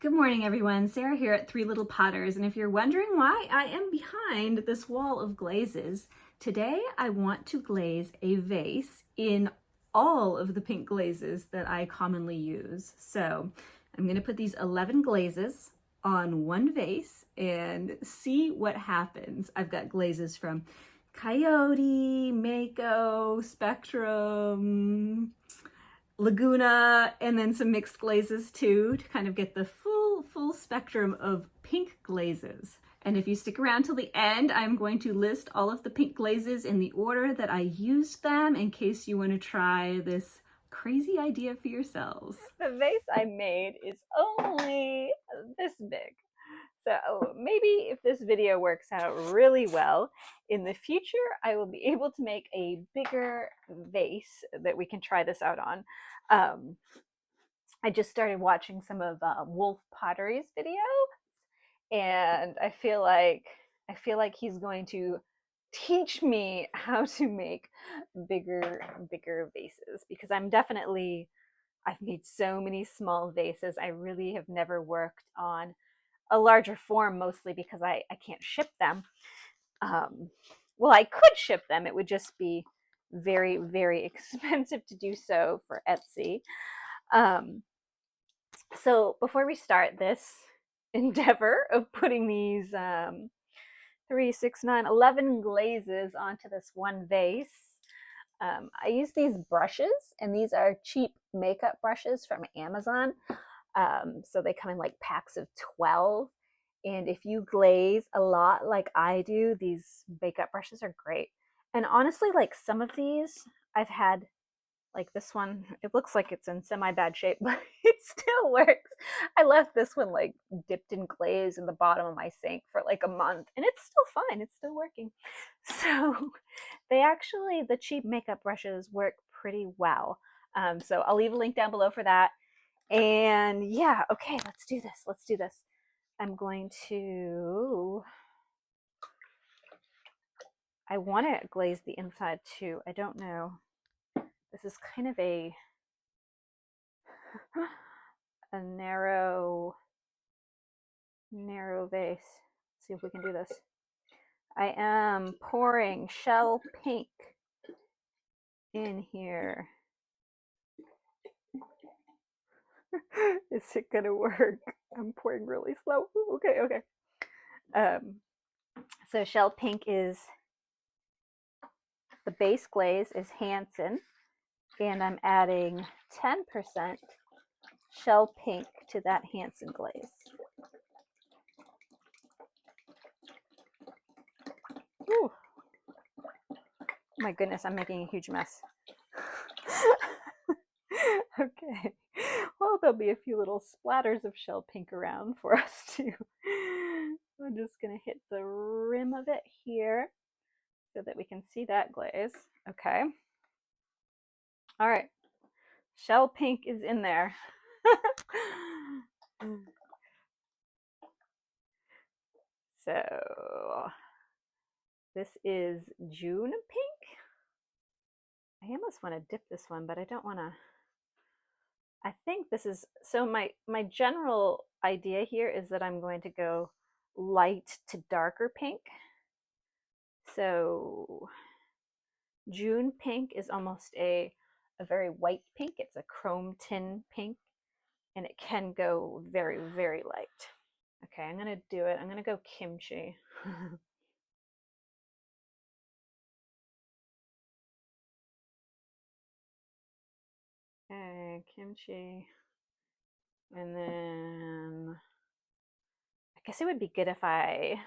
Good morning, everyone. Sarah here at Three Little Potters, and if you're wondering why I am behind this wall of glazes, today I want to glaze a vase in all of the pink glazes that I commonly use. So I'm going to put these 11 glazes on one vase and see what happens. I've got glazes from Coyote, Mayco, Spectrum, Laguna, and then some mixed glazes too, to kind of get the full spectrum of pink glazes. And if you stick around till the end, I'm going to list all of the pink glazes in the order that I used them in case you want to try this crazy idea for yourselves. The vase I made is only this big. So maybe if this video works out really well, in the future I will be able to make a bigger vase that we can try this out on. I just started watching some of Wolf Pottery's video, and I feel like he's going to teach me how to make bigger vases, because I've made so many small vases. I really have never worked on a larger form, mostly because I can't ship them. Well, I could ship them. It would just be very expensive to do so for Etsy. Um, so before we start this endeavor of putting these 3, 6, 9, 11 glazes onto this one vase, I use these brushes, and these are cheap makeup brushes from Amazon. So they come in like packs of 12. And if you glaze a lot like I do, these makeup brushes are great. And honestly, like some of these I've had, like this one, it looks like it's in semi bad shape, but it still works. I left this one like dipped in glaze in the bottom of my sink for like a month, and it's still fine. It's still working. So the cheap makeup brushes work pretty well. So I'll leave a link down below for that. And yeah, okay, let's do this. Let's do this. I'm going to, I want to glaze the inside too. I don't know. This is kind of a narrow vase. Let's see if we can do this. I am pouring shell pink in here. Is it gonna work? I'm pouring really slow. Okay. So shell pink is the base glaze is Hansen, and I'm adding 10% shell pink to that Hansen glaze. Ooh. My goodness, I'm making a huge mess. Okay. Well, there'll be a few little splatters of shell pink around for us too. I'm just going to hit the rim of it here so that we can see that glaze. Okay. All right. Shell pink is in there. So this is June pink. I almost want to dip this one, but I don't want to. I think this is, so my general idea here is that I'm going to go light to darker pink. So June pink is almost a very white pink. It's a chrome tin pink, and it can go very light. Okay, I'm gonna do it. I'm gonna go kimchi. Okay, kimchi. And then I guess it would be good if I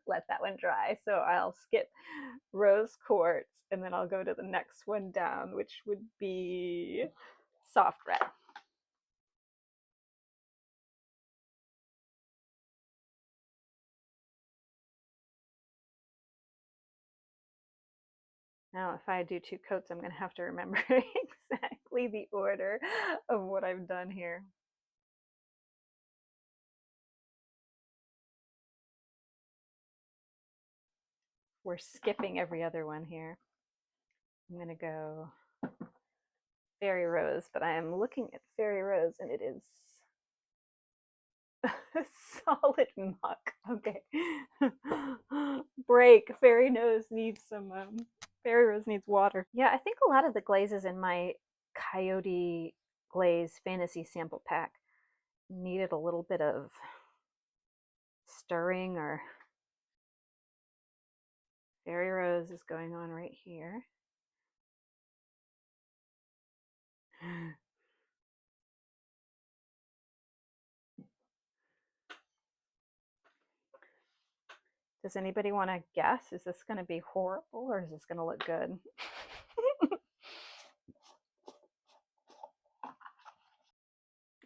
let that one dry. So I'll skip rose quartz, and then I'll go to the next one down, which would be soft red. Now, if I do 2 coats, I'm going to have to remember exactly the order of what I've done here. We're skipping every other one here. I'm going to go fairy rose, but I am looking at fairy rose, and it is Solid muck. Okay. Break. Fairy Rose needs some. Fairy Rose needs water. Yeah, I think a lot of the glazes in my Coyote Glaze Fantasy Sample Pack needed a little bit of stirring, or Fairy Rose is going on right here. Does anybody want to guess? Is this going to be horrible or is this going to look good?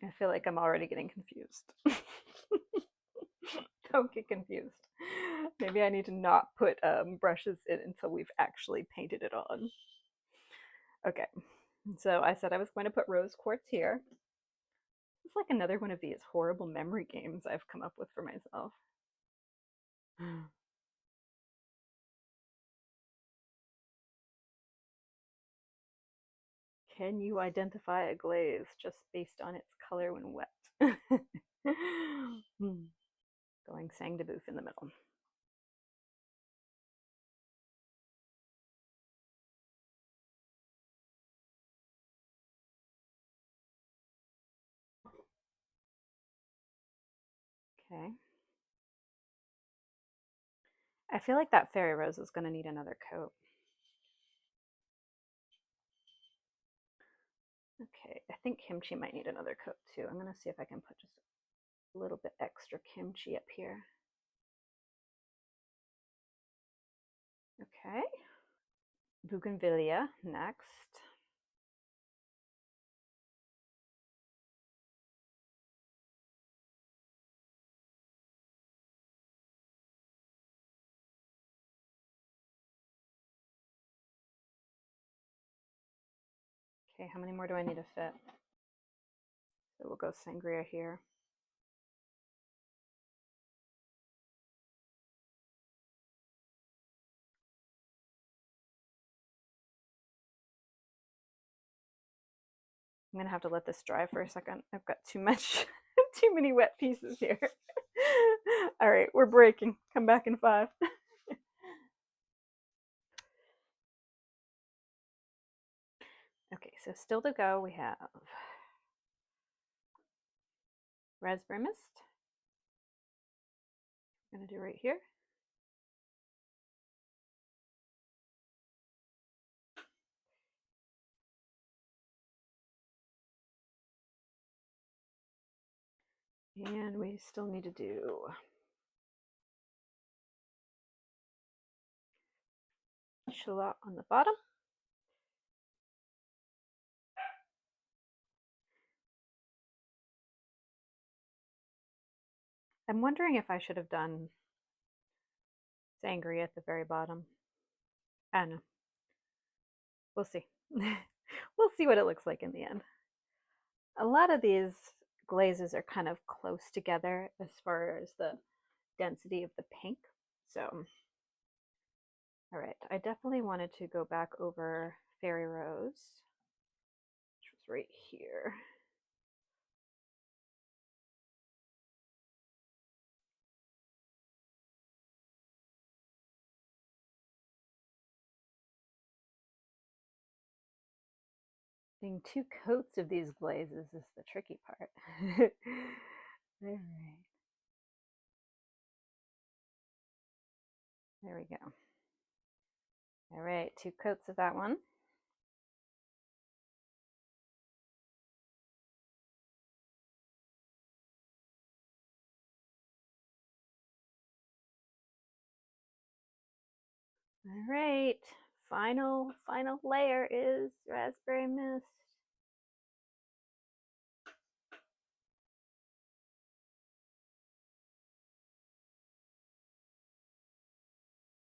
I feel like I'm already getting confused. Don't get confused. Maybe I need to not put brushes in until we've actually painted it on. Okay, so I said I was going to put rose quartz here. It's like another one of these horrible memory games I've come up with for myself. Can you identify a glaze just based on its color when wet? Going sang de bouf in the middle. Okay. I feel like that fairy rose is going to need another coat. Okay, I think kimchi might need another coat too. I'm going to see if I can put just a little bit extra kimchi up here. Okay. Bougainvillea next. Okay, how many more do I need to fit? So we'll go sangria here. I'm gonna have to let this dry for a second. I've got too many wet pieces here. All right, we're breaking. Come back in 5. Okay, so still to go, we have raspberry mist. I'm gonna do right here. And we still need to do shallot on the bottom. I'm wondering if I should have done sangria at the very bottom. I don't know. We'll see. We'll see what it looks like in the end. A lot of these glazes are kind of close together as far as the density of the pink. So, all right, I definitely wanted to go back over Fairy Rose, which was right here. Doing 2 coats of these glazes is the tricky part. All right. There we go. All right, 2 coats of that one. All right, final layer is raspberry mist.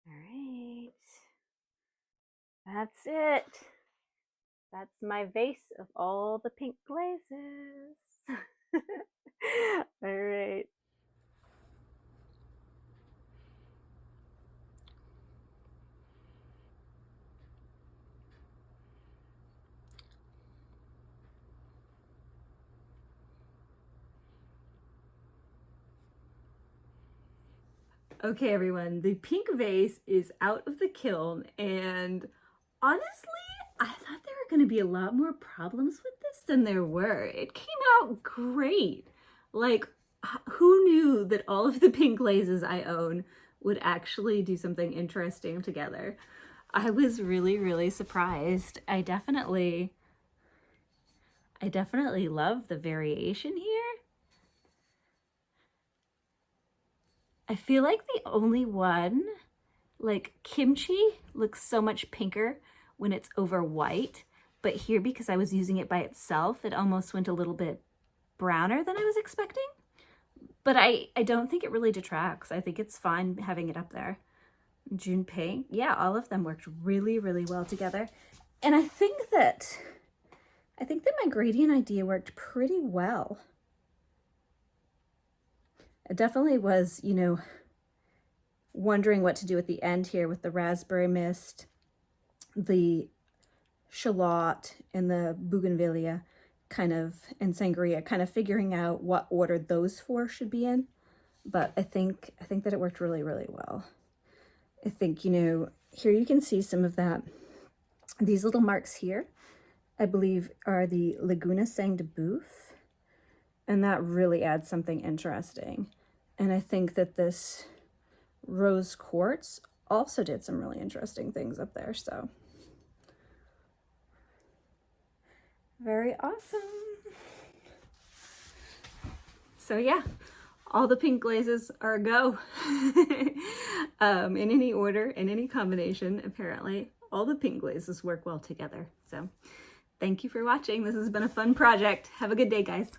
All right, that's it. That's my vase of all the pink glazes. All right. Okay, everyone, the pink vase is out of the kiln, and honestly, I thought there were going to be a lot more problems with this than there were. It came out great. Like, who knew that all of the pink glazes I own would actually do something interesting together? I was really, really surprised. I definitely love the variation here. I feel like the only one, like kimchi, looks so much pinker when it's over white, but here, because I was using it by itself, it almost went a little bit browner than I was expecting. But I don't think it really detracts. I think it's fine having it up there. June pink, yeah, all of them worked really, really well together. And I think that my gradient idea worked pretty well. It definitely was, you know, wondering what to do at the end here with the raspberry mist, the shallot, and the bougainvillea kind of, and sangria, kind of figuring out what order those four should be in. But I think that it worked really, really well. I think, you know, here you can see some of that. These little marks here, I believe, are the Laguna sang de boeuf, and that really adds something interesting. And I think that this rose quartz also did some really interesting things up there, so very awesome. So yeah, all the pink glazes are a go. In any order, in any combination, apparently all the pink glazes work well together. So thank you for watching. This has been a fun project. Have a good day, guys.